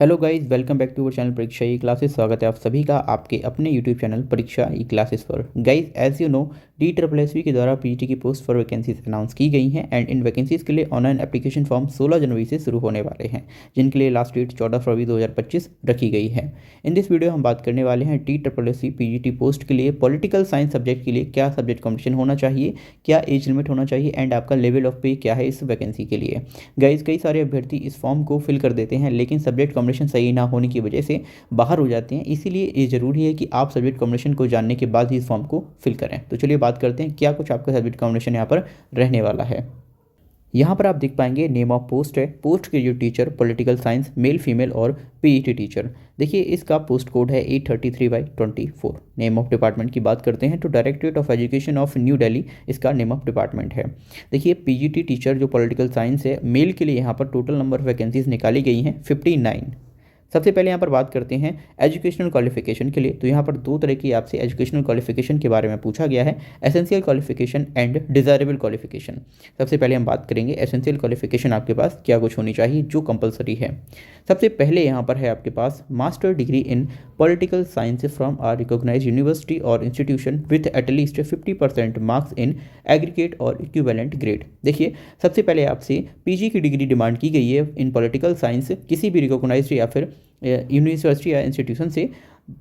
Hello guys, welcome back to our channel Pariksha E classes. स्वागत है आप सभी का आपके अपने YouTube channel Pariksha E classes पर। Guys, as you know, DSSB के द्वारा पीजीटी की पोस्ट फॉर वैकेंसीज अनाउंस की गई हैं एंड इन वैकेंसीज के लिए ऑनलाइन एप्लीकेशन फॉर्म 16 जनवरी से शुरू होने वाले हैं, जिनके लिए लास्ट डेट 14 फरवरी 2025 रखी गई है। इन दिस वीडियो हम बात करने वाले हैं DSSB पीजीटी पोस्ट के लिए पॉलिटिकल साइंस सब्जेक्ट के लिए क्या सब्जेक्ट कॉम्पिटिशन होना चाहिए, क्या एज लिमिट होना चाहिए एंड आपका लेवल ऑफ पे क्या है इस वैकेंसी के लिए। गाइस, कई सारे अभ्यर्थी इस फॉर्म को फिल कर देते हैं लेकिन सब्जेक्ट कॉम्बिनेशन सही ना होने की वजह से बाहर हो जाते हैं। इसीलिए ये ज़रूरी है कि आप सब्जेक्ट कॉम्बिनेशन को जानने के बाद ही इस फॉर्म को फिल करें। तो चलिए बात करते हैं क्या कुछ आपका सब्जेक्ट कॉम्बिनेशन यहाँ पर रहने वाला है। यहाँ पर आप देख पाएंगे नेम ऑफ पोस्ट है, पोस्ट के जो teacher political science male female और पीईटी टीचर। देखिए इसका पोस्ट कोड है 833/24। नेम ऑफ डिपार्टमेंट की बात करते हैं तो directorate of education of new Delhi इसका नेम ऑफ डिपार्टमेंट है। देखिए पीजीटी टीचर जो पॉलिटिकल साइंस है मेल के लिए यहाँ पर टोटल नंबर ऑफ वैकेंसीज निकाली गई हैं 59। सबसे पहले यहाँ पर बात करते हैं एजुकेशनल क्वालिफिकेशन के लिए। तो यहाँ पर दो तरह की आपसे एजुकेशनल क्वालिफिकेशन के बारे में पूछा गया है, essential qualification and desirable qualification. सबसे पहले हम बात करेंगे एसेंशियल क्वालिफिकेशन आपके पास क्या कुछ होनी चाहिए जो कंपलसरी है। सबसे पहले यहाँ पर है आपके पास master degree in political science from a recognised university और institution with at least 50% marks in aggregate और इक्विवेलेंट ग्रेड। देखिए सबसे पहले आपसे पीजी की डिग्री डिमांड की गई है इन पॉलिटिकल साइंस किसी भी रिकॉग्नाइज्ड या फिर यूनिवर्सिटी या इंस्टीट्यूशन से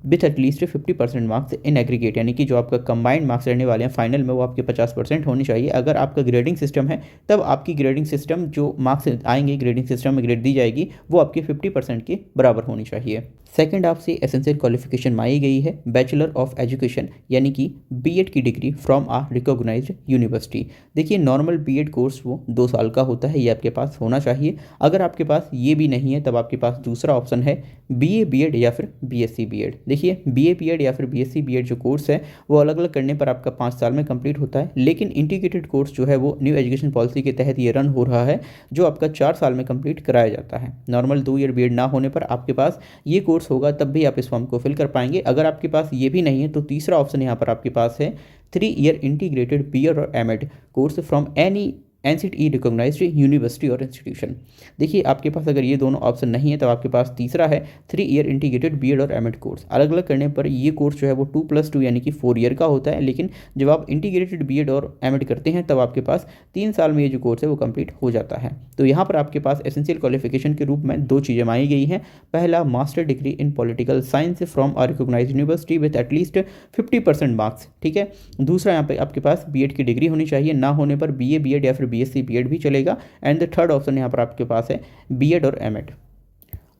with at least 50% marks in aggregate, यानी कि जो आपका कंबाइंड मार्क्स रहने वाले हैं फाइनल में वो आपके 50% होनी चाहिए। अगर आपका ग्रेडिंग सिस्टम है तब आपकी ग्रेडिंग सिस्टम जो मार्क्स आएंगे ग्रेडिंग सिस्टम में ग्रेड दी जाएगी वो आपके 50% के बराबर होनी चाहिए। सेकंड आपसे एसेंशियल क्वालिफिकेशन मांगी गई है बैचलर ऑफ एजुकेशन यानी कि बीएड की degree from a recognised university. देखिए नॉर्मल बीएड कोर्स वो 2 साल का होता है, ये आपके पास होना चाहिए। अगर आपके पास ये भी नहीं है तब आपके पास दूसरा ऑप्शन है बीए बीएड या फिर बीएससी बीएड। देखिए बीए बीएड या फिर बीएससी बीएड जो कोर्स है वो अलग अलग करने पर आपका 5 साल में कंप्लीट होता है, लेकिन इंटीग्रेटेड कोर्स जो है वो न्यू एजुकेशन पॉलिसी के तहत ये रन हो रहा है जो आपका 4 साल में कंप्लीट कराया जाता है। नॉर्मल 2 ईयर बीएड ना होने पर आपके पास ये कोर्स होगा तब भी आप इस फॉर्म को फिल कर पाएंगे। अगर आपके पास ये भी नहीं है तो तीसरा ऑप्शन यहाँ पर आपके पास है 3 ईयर इंटीग्रेटेड बीएड और MEd course from any NCT recognised university और इंस्टीट्यूशन। देखिए आपके पास अगर ये दोनों ऑप्शन नहीं है तो आपके पास तीसरा है 3 ईयर इंटीग्रेटेड बीएड और एमएड कोर्स। अलग अलग करने पर ये कोर्स जो है वो 2+2 यानी कि 4 ईयर का होता है, लेकिन जब आप इंटीग्रेटेड बीएड और एमएड करते हैं तब आपके पास 3 साल में ये जो कोर्स है वो कंप्लीट हो जाता है। तो यहाँ पर आपके पास एसेंशियल क्वालिफिकेशन के रूप में 2 चीज़ें मांगी गई हैं। पहला master degree in political science from a recognised university with at least 50% marks, ठीक है। दूसरा यहाँ पे आपके पास बीएड की डिग्री होनी चाहिए, ना होने पर बीए बीएड या फिर बीएससी बीएड भी चलेगा। एंड द थर्ड ऑप्शन यहाँ पर आपके पास है बीएड और एमएड।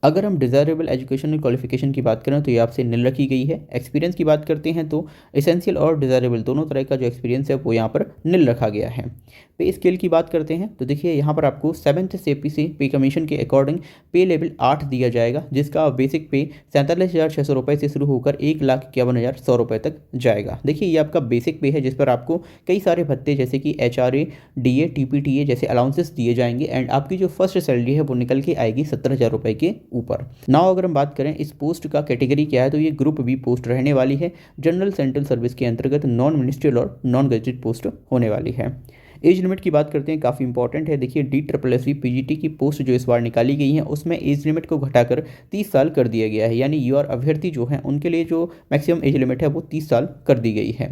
अगर हम डिज़ायरेबल एजुकेशनल क्वालिफिकेशन की बात करें तो ये आपसे निल रखी गई है। एक्सपीरियंस की बात करते हैं तो एसेंशियल और डिज़ायरेबल दोनों तरह का जो एक्सपीरियंस है वो यहाँ पर निल रखा गया है। पे स्केल की बात करते हैं तो देखिए यहाँ पर आपको 7th CPC पे कमीशन के अकॉर्डिंग पे लेवल 8 दिया जाएगा, जिसका बेसिक पे 47,600 रुपये से शुरू होकर 1,51,100 रुपये तक जाएगा। देखिए ये आपका बेसिक पे है जिस पर आपको कई सारे भत्ते जैसे कि HRA DA TPTA जैसे अलाउंसेस दिए जाएंगे एंड आपकी जो फर्स्ट सैलरी है वो निकल के आएगी 17,000 रुपये के ऊपर। नाउ अगर हम बात करें इस पोस्ट का कैटेगरी क्या है तो ये ग्रुप बी पोस्ट रहने वाली है। जनरल सेंट्रल सर्विस के अंतर्गत नॉन मिनिस्ट्रियल और नॉन गजेटेड पोस्ट होने वाली है। एज लिमिट की बात करते हैं, काफ़ी इंपॉर्टेंट है। देखिए DSSB पीजीटी की पोस्ट जो इस बार निकाली गई है उसमें एज लिमिट को घटाकर 30 साल कर दिया गया है, यानी यूआर अभ्यर्थी जो हैं उनके लिए जो मैक्सिमम एज लिमिट है वो 30 साल कर दी गई है।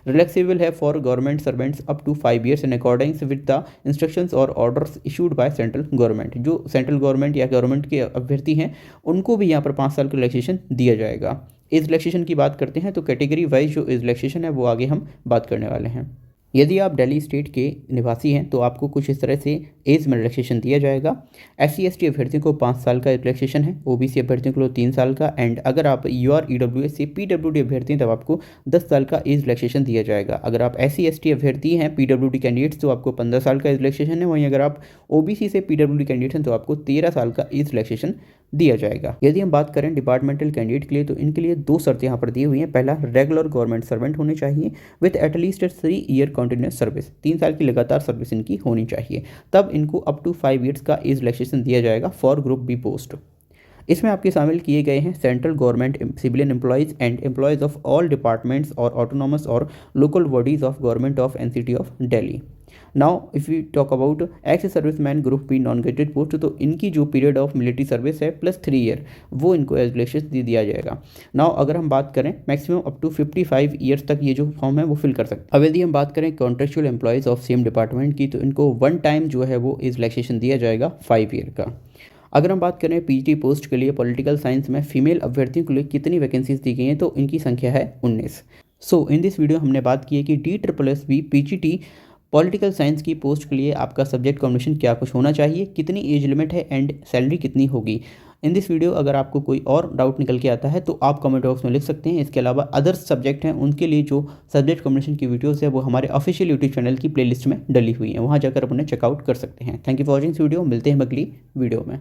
रिलैक्सेबल है for government servants up to 5 years in accordance with the instructions और orders issued by central government. जो सेंट्रल गवर्नमेंट या गवर्नमेंट के अभ्यर्थी हैं उनको भी यहाँ पर 5 साल का रिलैक्सेशन दिया जाएगा। एज रिलैक्सेशन की बात करते हैं तो कैटेगरी वाइज जो एज रिलैक्सेशन है वो आगे हम बात करने वाले हैं। यदि आप दिल्ली स्टेट के निवासी हैं तो आपको कुछ इस तरह से एज में रिलैक्सेशन दिया जाएगा। SC/ST अभ्यर्थियों को 5 साल का रिलैक्सेशन है, OBC अभ्यर्थियों को 3 साल का एंड अगर आप UR EWS से PWD अभ्यर्थी हैं तब आपको 10 साल का एज रिलैक्सेशन दिया जाएगा। अगर आप SC/ST अभ्यर्थी हैं PWD कैंडिडेट्स तो आपको 15 साल का एज रिलैक्सेशन है। वहीं अगर आप OBC से PWD कैंडिडेट हैं तो आपको 13 साल का एज रिलैक्सेशन दिया जाएगा। यदि हम बात करें डिपार्टमेंटल कैंडिडेट के लिए तो इनके लिए 2 शर्तें यहाँ पर दी हुई हैं। पहला रेगुलर गवर्नमेंट सर्वेंट होने चाहिए with at least 3 year continuous service, 3 साल की लगातार सर्विस इनकी होनी चाहिए, तब इनको अप टू 5 ईयर्स का एज रिलैक्सेशन दिया जाएगा फॉर ग्रुप बी पोस्ट। इसमें आपके शामिल किए गए हैं central government civilian employees and employees of all departments और ऑटोनॉमस और local bodies of government of NCT of Delhi. Now if you talk about ex serviceman group B non gazetted post, तो इनकी जो पीरियड ऑफ मिलिट्री सर्विस है plus 3 year वो इनको as gracious दे दिया जाएगा। नाउ अगर हम बात करें मैक्सिमम अप टू 55 ईयर्स तक ये जो फॉर्म है वो फिल कर सकते हैं। अब यदि हम बात करें contractual employees of same department की, तो इनको वन टाइम जो है वो एज रिलैक्सेशन दिया जाएगा 5 ईयर का। अगर हम बात करें पीजीटी पोस्ट के लिए पॉलिटिकल साइंस में फीमेल अभ्यर्थियों के लिए कितनी वैकेंसीज दी गई हैं, तो इनकी संख्या है 19। सो इन दिस वीडियो हमने बात की है कि DSSS पीजीटी पॉलिटिकल साइंस की पोस्ट के लिए आपका सब्जेक्ट कॉम्बिनेशन क्या कुछ होना चाहिए, कितनी एज लिमिट है एंड सैलरी कितनी होगी। इन दिस वीडियो अगर आपको कोई और डाउट निकल के आता है तो आप कमेंट बॉक्स में लिख सकते हैं। इसके अलावा अदर सब्जेक्ट हैं उनके लिए जो सब्जेक्ट कॉम्बिनेशन की वीडियोस है वो हमारे ऑफिशियल यूट्यूब चैनल की प्लेलिस्ट में डली हुई हैं, वहाँ जाकर आप उन्हें चेकआउट कर सकते हैं। Thank you for watching this video, मिलते हैं अगली वीडियो में।